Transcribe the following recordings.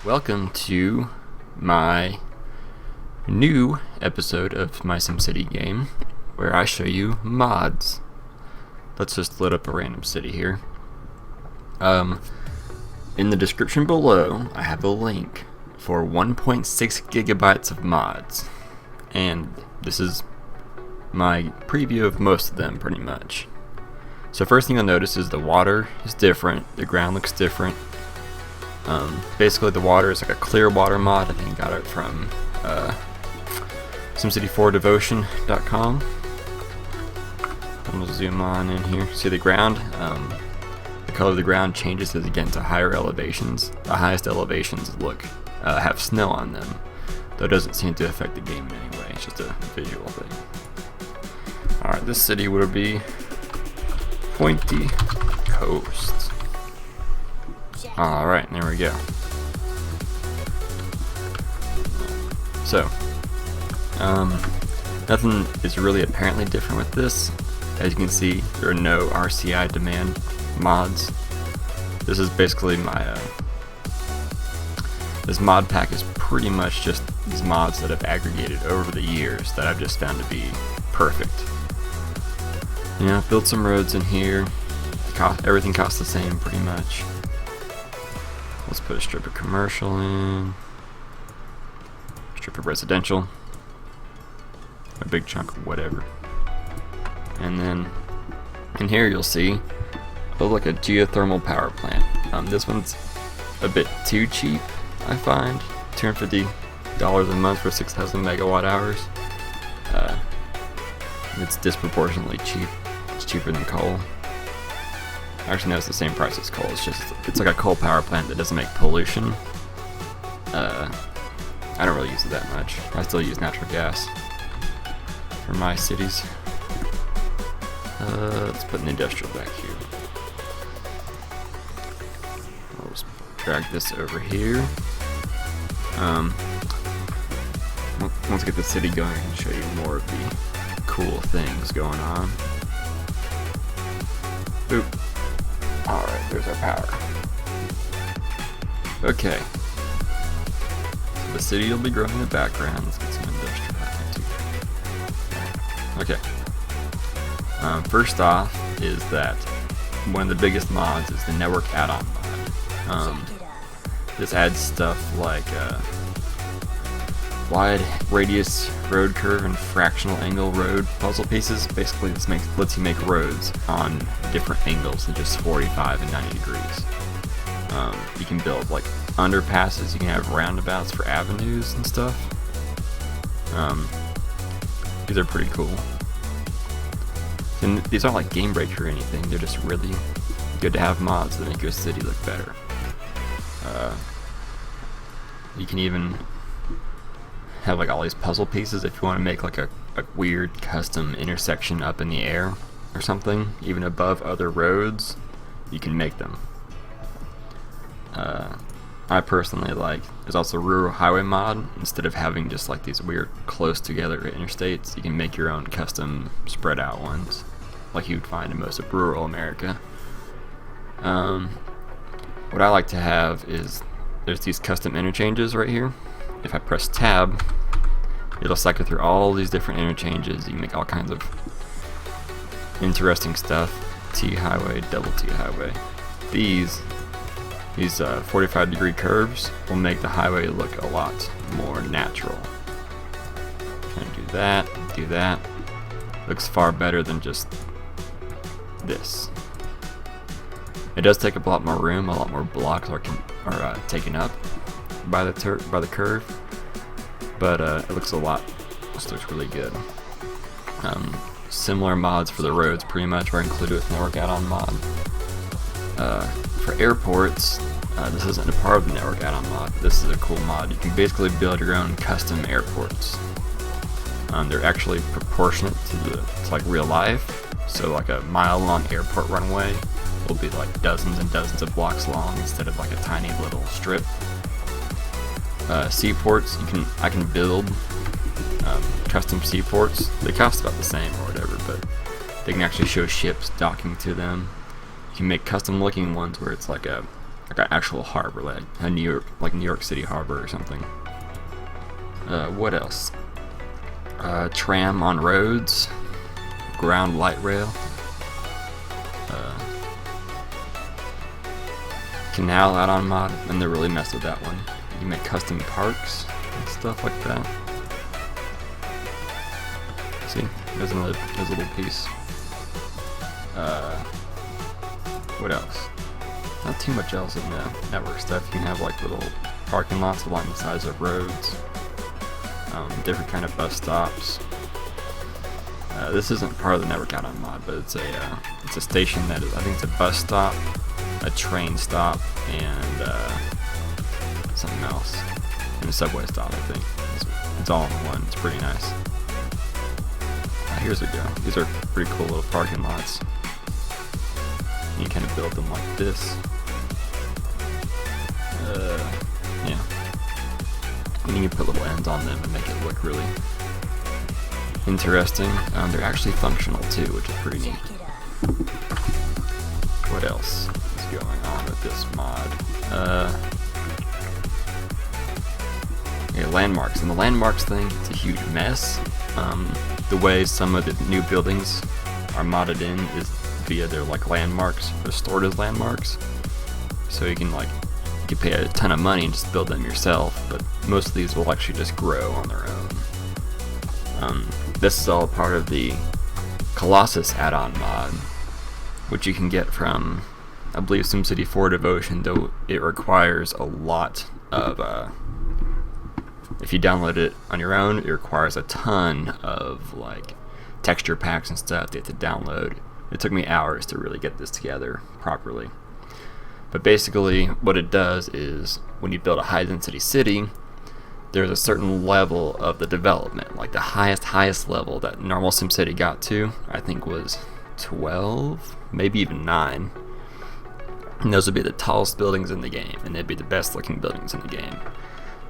Welcome to my new episode of my Simcity game, where I show you mods. Let's just load up a random city here. In the description below, I have a link for 1.6 gigabytes of mods, and this is my preview of most of them, pretty much. So first thing you'll notice is the water is different, the ground looks different. Basically the water is like a clear water mod. I think I got it from Simcity4devotion.com. I'm going to zoom on in here. See the ground? The color of the ground changes as you get into higher elevations. The highest elevations have snow on them, though it doesn't seem to affect the game in any way. It's just a visual thing. Alright, this city would be Pointy Coast. Alright, there we go. So, nothing is really apparently different with this. As you can see, there are no RCI demand mods. This is basically my, this mod pack is pretty much just these mods that I've aggregated over the years that I've just found to be perfect. You know, built some roads in here. Everything costs the same pretty much. Let's put a strip of commercial in, strip of residential, a big chunk of whatever. And then in here you'll see like a geothermal power plant. This one's a bit too cheap, I find. $250 a month for 6,000 megawatt hours. It's disproportionately cheap. It's cheaper than coal. Actually, no, it's the same price as coal. It's like a coal power plant that doesn't make pollution. I don't really use it that much. I still use natural gas for my cities. Let's put an industrial back here. I'll just drag this over here. Once I get the city going, I can show you more of the cool things going on. Boop. Alright, there's our power. Okay. So the city will be growing in the background. Let's get some industrial back into. Okay. First off is that one of the biggest mods is the network add-on mod. This adds stuff like wide radius road curve and fractional angle road puzzle pieces. Basically, this lets you make roads on different angles than just 45 and 90 degrees. You can build like underpasses, you can have roundabouts for avenues and stuff. These are pretty cool. And these aren't like game breakers or anything, they're just really good to have mods that make your city look better. You can even have like all these puzzle pieces if you want to make like a weird custom intersection up in the air or something, even above other roads, you can make them. I personally there's also a rural highway mod. Instead of having just like these weird close together interstates, you can make your own custom spread out ones like you would find in most of rural America. What I like to have is there's these custom interchanges right here. If I press tab, it'll cycle through all these different interchanges. You can make all kinds of interesting stuff. T highway, double T highway. These 45-degree curves will make the highway look a lot more natural. Trying to do that. Looks far better than just this. It does take up a lot more room, a lot more blocks are taken up by the curve, but it looks really good. Similar mods for the roads pretty much are included with network add-on mod. For airports, this isn't a part of the network add-on mod, but this is a cool mod. You can basically build your own custom airports. They're actually proportionate to like real life, so like a mile-long airport runway will be like dozens and dozens of blocks long instead of like a tiny little strip. Seaports, I can build custom seaports. They cost about the same or whatever, but they can actually show ships docking to them. You can make custom looking ones where it's like a like an actual harbor, like a New York City harbor or something. What else? Tram on roads, ground light rail, canal add-on mod, and they really messed with that one. You make custom parks and stuff like that. See, there's a little piece. What else? Not too much else in the network stuff. You can have like little parking lots along the sides of roads, different kind of bus stops. This isn't part of the network add-on mod, but it's a station that is, I think it's a bus stop, a train stop, and something else, and a subway stop. I think it's all in one. It's pretty nice. Here's a go. These are pretty cool little parking lots. You kind of build them like this. Yeah. And you can put little ends on them and make it look really interesting. They're actually functional too, which is pretty neat. What else is going on with this mod? Yeah, landmarks. And the landmarks thing, it's a huge mess. The way some of the new buildings are modded in is via their like landmarks, or stored as landmarks. So you can pay a ton of money and just build them yourself, but most of these will actually just grow on their own. This is all part of the Colossus add-on mod, which you can get from, I believe, SimCity 4 Devotion, though it requires a lot of, if you download it on your own, it requires a ton of like texture packs and stuff that you have to download. It took me hours to really get this together properly. But basically what it does is when you build a high density city, there's a certain level of the development, like the highest level that normal SimCity got to, I think was 12, maybe even 9. And those would be the tallest buildings in the game, and they'd be the best looking buildings in the game.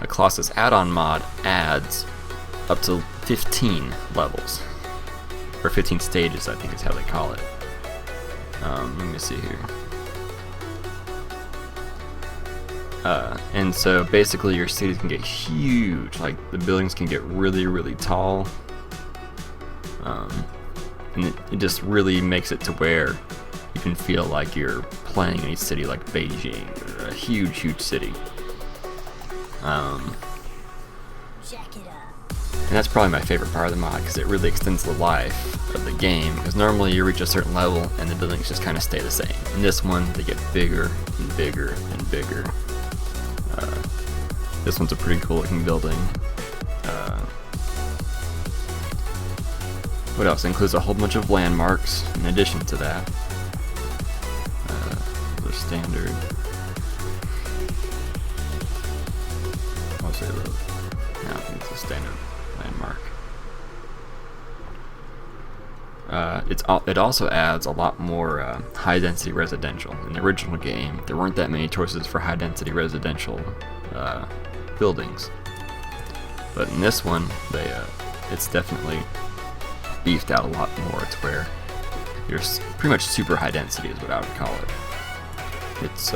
The Colossus add-on mod adds up to 15 levels, or 15 stages, I think is how they call it. Let me see here. And so basically your cities can get huge, like the buildings can get really, really tall. And it just really makes it to where you can feel like you're playing in a city like Beijing, or a huge, huge city. And that's probably my favorite part of the mod, because it really extends the life of the game, because normally you reach a certain level and the buildings just kind of stay the same. In this one, they get bigger and bigger and bigger. This one's a pretty cool looking building. What else? It includes a whole bunch of landmarks in addition to that. They're standard. I'll say those. No, I think it's a standard landmark. It also adds a lot more high density residential. In the original game, there weren't that many choices for high density residential buildings, but in this one, it's definitely beefed out a lot more to where you're pretty much super high density is what I would call it. It's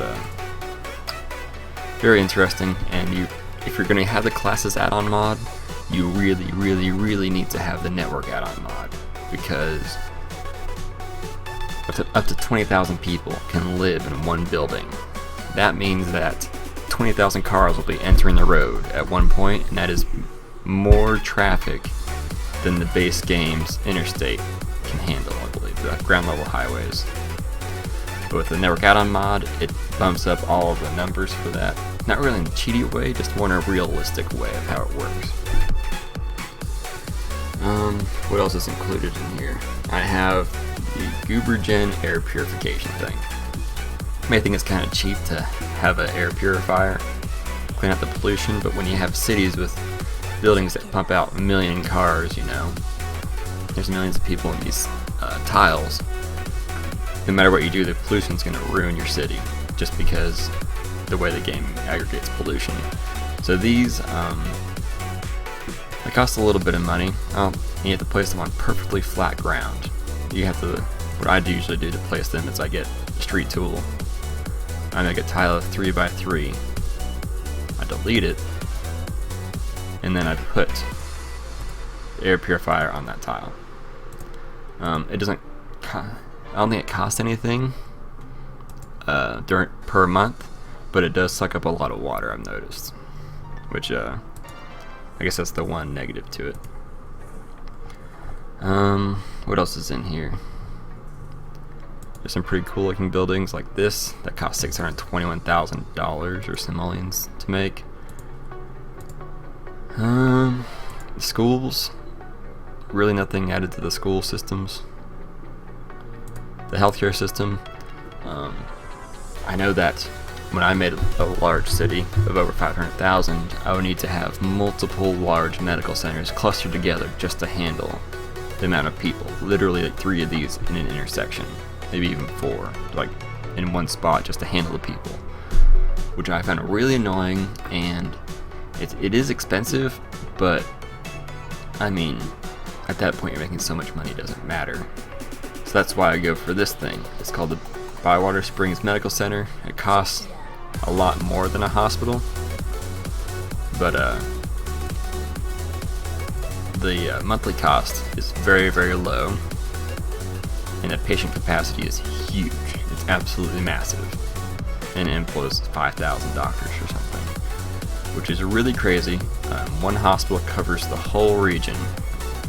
very interesting, and if you're going to have the Classes add-on mod, you really, really, really need to have the network add-on mod, because up to 20,000 people can live in one building. That means that 20,000 cars will be entering the road at one point, and that is more traffic than the base game's interstate can handle, I believe, the ground level highways. But with the network add-on mod, it bumps up all of the numbers for that. Not really in a cheaty way, just more in a realistic way of how it works. What else is included in here? I have the Goobergen air purification thing. You may think it's kind of cheap to have an air purifier clean out the pollution, but when you have cities with buildings that pump out a million cars, there's millions of people in these tiles. No matter what you do, the pollution's going to ruin your city, just because the way the game aggregates pollution. So these, they cost a little bit of money. You have to place them on perfectly flat ground. What I usually do to place them is I get a street tool, I make a tile of 3x3. I delete it, and then I put air purifier on that tile. It doesn't. I don't think it costs anything per month, but it does suck up a lot of water. I've noticed, which I guess that's the one negative to it. What else is in here? There's some pretty cool looking buildings like this that cost $621,000 or simoleons to make. The schools, really nothing added to the school systems. The healthcare system, I know that when I made a large city of over 500,000, I would need to have multiple large medical centers clustered together just to handle the amount of people. Literally like 3 of these in an intersection, maybe even 4, like in one spot just to handle the people, which I found really annoying. And it is expensive, but I mean, at that point you're making so much money, it doesn't matter. So that's why I go for this thing. It's called the Bywater Springs Medical Center. It costs a lot more than a hospital, but the monthly cost is very, very low, and the patient capacity is huge. It's absolutely massive, and it employs 5,000 doctors or something, which is really crazy. One hospital covers the whole region,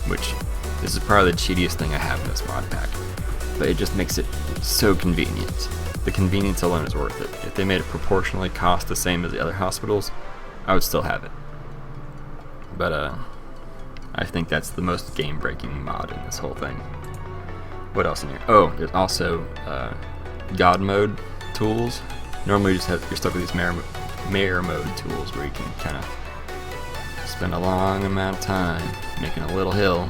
which this is probably the cheatiest thing I have in this mod pack, but it just makes it so convenient. The convenience alone is worth it. If they made it proportionally cost the same as the other hospitals, I would still have it. But I think that's the most game-breaking mod in this whole thing. What else in here? Oh, there's also God mode tools. Normally you're stuck with these mayor mode tools where you can kind of spend a long amount of time making a little hill,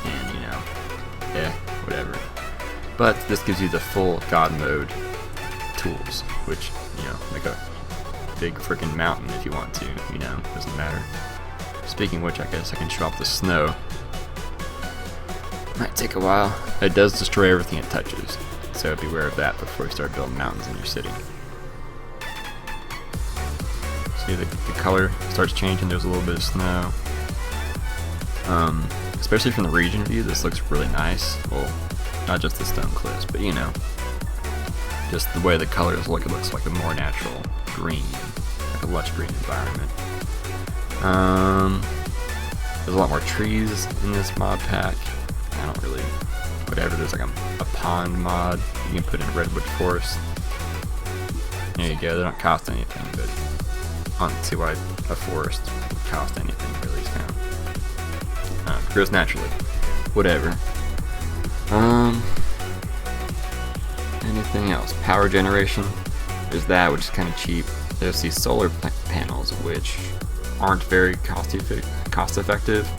and whatever. But this gives you the full God mode tools, which, make a big freaking mountain if you want to, doesn't matter. Speaking of which, I guess I can show off the snow. Might take a while. It does destroy everything it touches, so beware of that before you start building mountains in your city. See, the color starts changing, there's a little bit of snow. Especially from the region view, this looks really nice. Well, not just the stone cliffs, but just the way the colors look, it looks like a more natural green, like a lush green environment. There's a lot more trees in this mod pack. I don't really, whatever, there's like a pond mod. You can put in redwood forest. There you go, they don't cost anything, but I don't see why a forest would cost anything really now. It grows naturally. Whatever. Anything else? Power generation. There's that, which is kind of cheap. There's these solar panels, which aren't very cost effective,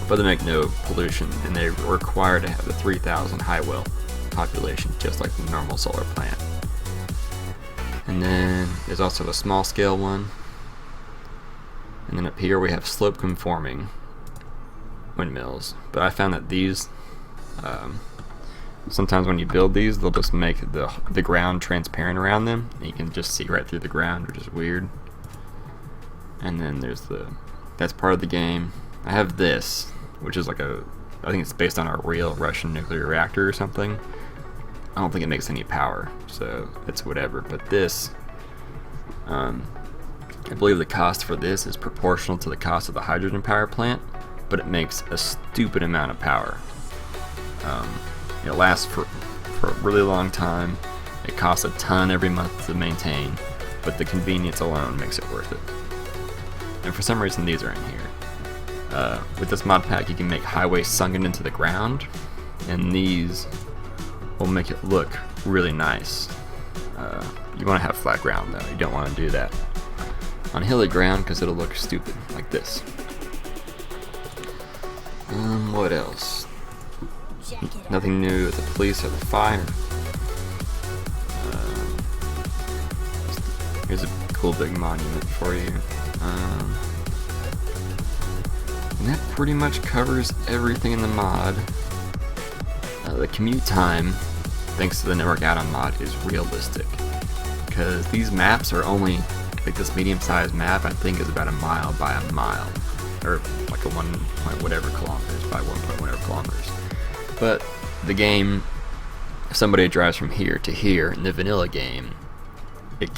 but they make no pollution, and they require to have the 3,000 high well population, just like the normal solar plant. And then there's also a small scale one. And then up here we have slope conforming windmills. But I found that these, sometimes when you build these, they'll just make the ground transparent around them, and you can just see right through the ground, which is weird. And then there's that's part of the game. I have this, which is like I think it's based on a real Russian nuclear reactor or something. I don't think it makes any power, so it's whatever. But this, I believe the cost for this is proportional to the cost of the hydrogen power plant, but it makes a stupid amount of power. It lasts for a really long time. It costs a ton every month to maintain, but the convenience alone makes it worth it. And for some reason these are in here. With this mod pack you can make highways sunken into the ground, and these will make it look really nice. You want to have flat ground though, you don't want to do that on hilly ground because it'll look stupid like this. What else? Nothing new with the police or the fire. Here's a cool big monument for you. And that pretty much covers everything in the mod. The commute time, thanks to the network add-on mod, is realistic, because because these maps are only, like this medium-sized map I think is about a mile by a mile, or like a 1 point whatever kilometers by 1 point whatever kilometers. But the game, if somebody drives from here to here in the vanilla game, it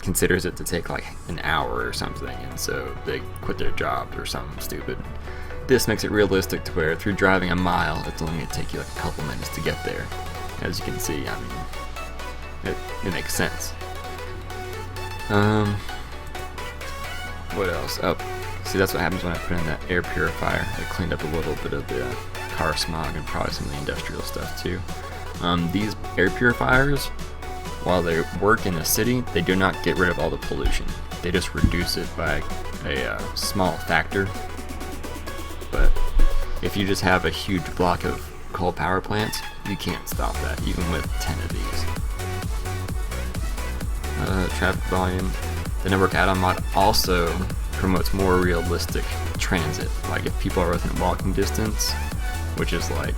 considers it to take like an hour or something, and so they quit their jobs or something stupid. This makes it realistic to where through driving a mile, it's only going to take you like a couple minutes to get there. As you can see, I mean, it makes sense. What else? Oh, see, that's what happens when I put in that air purifier. It cleaned up a little bit of the car smog and probably some of the industrial stuff too. These air purifiers, while they work in the city, they do not get rid of all the pollution. They just reduce it by a small factor. But if you just have a huge block of coal power plants, you can't stop that, even with 10 of these. Traffic volume. The network add-on mod also promotes more realistic transit. Like if people are within walking distance, which is like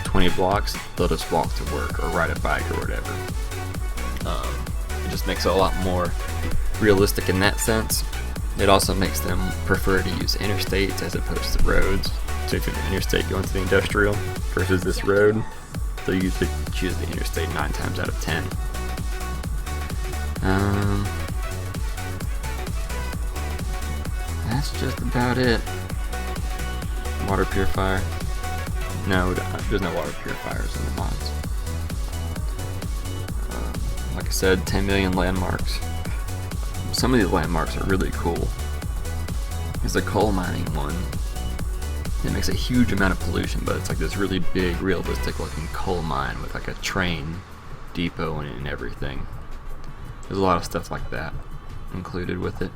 20 blocks, they'll just walk to work or ride a bike or whatever. It just makes it a lot more realistic in that sense. It also makes them prefer to use interstates as opposed to roads. So if you have an interstate going to the industrial versus this road, they'll usually choose the interstate 9 times out of 10. That's just about it. Water purifier. No, there's no water purifiers in the mods. Like I said, 10 million landmarks. Some of these landmarks are really cool. There's a coal mining one. It makes a huge amount of pollution, but it's like this really big, realistic looking coal mine with like a train depot in it and everything. There's a lot of stuff like that included with it.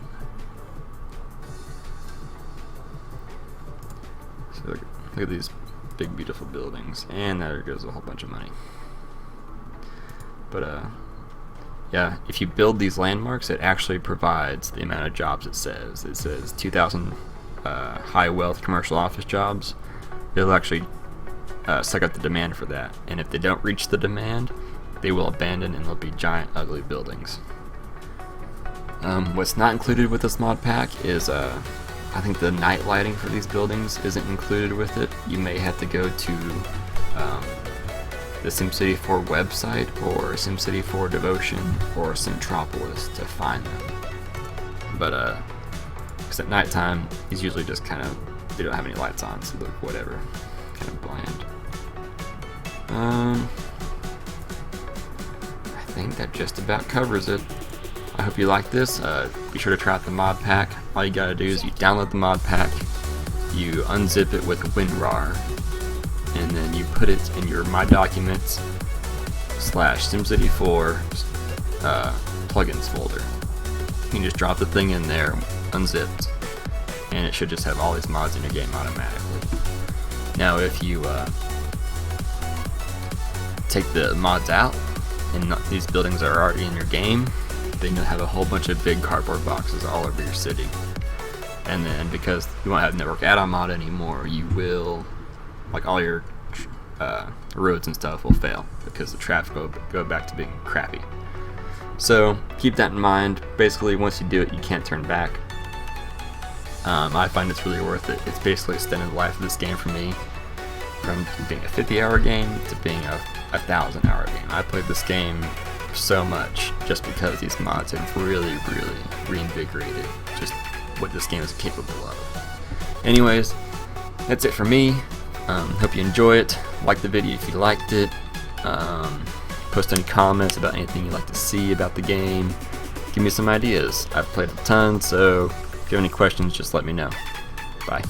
So look at these big beautiful buildings, and there goes a whole bunch of money. But yeah, if you build these landmarks, it actually provides the amount of jobs it says. It says 2,000 high wealth commercial office jobs. It'll actually suck up the demand for that, and if they don't reach the demand, they will abandon and there'll be giant ugly buildings. What's not included with this mod pack is I think the night lighting for these buildings isn't included with it. You may have to go to the SimCity 4 website or SimCity 4 Devotion or Simtropolis to find them. But because at nighttime, these usually just kind of, they don't have any lights on, so they look whatever, kind of bland. I think that just about covers it. I hope you like this. Be sure to try out the mod pack. All you gotta do is you download the mod pack, you unzip it with winrar, and then you put it in your My Documents /SimCity 4 plugins folder. You can just drop the thing in there, unzipped, and it should just have all these mods in your game automatically. Now if you take the mods out, and these buildings are already in your game, then you'll have a whole bunch of big cardboard boxes all over your city. And then because you won't have network add-on mod anymore, you will, like all your roads and stuff will fail because the traffic will go back to being crappy. So keep that in mind. Basically, once you do it, you can't turn back. I find it's really worth it. It's basically extended the life of this game for me from being a 50-hour game to being a 1,000-hour game. I played this game so much just because these mods have really reinvigorated just what this game is capable of. Anyways, that's it for me. Hope you enjoy it. Like the video if you liked it. Post any comments about anything you'd like to see about the game. Give me some ideas. I've played a ton, so if you have any questions, just let me know. Bye.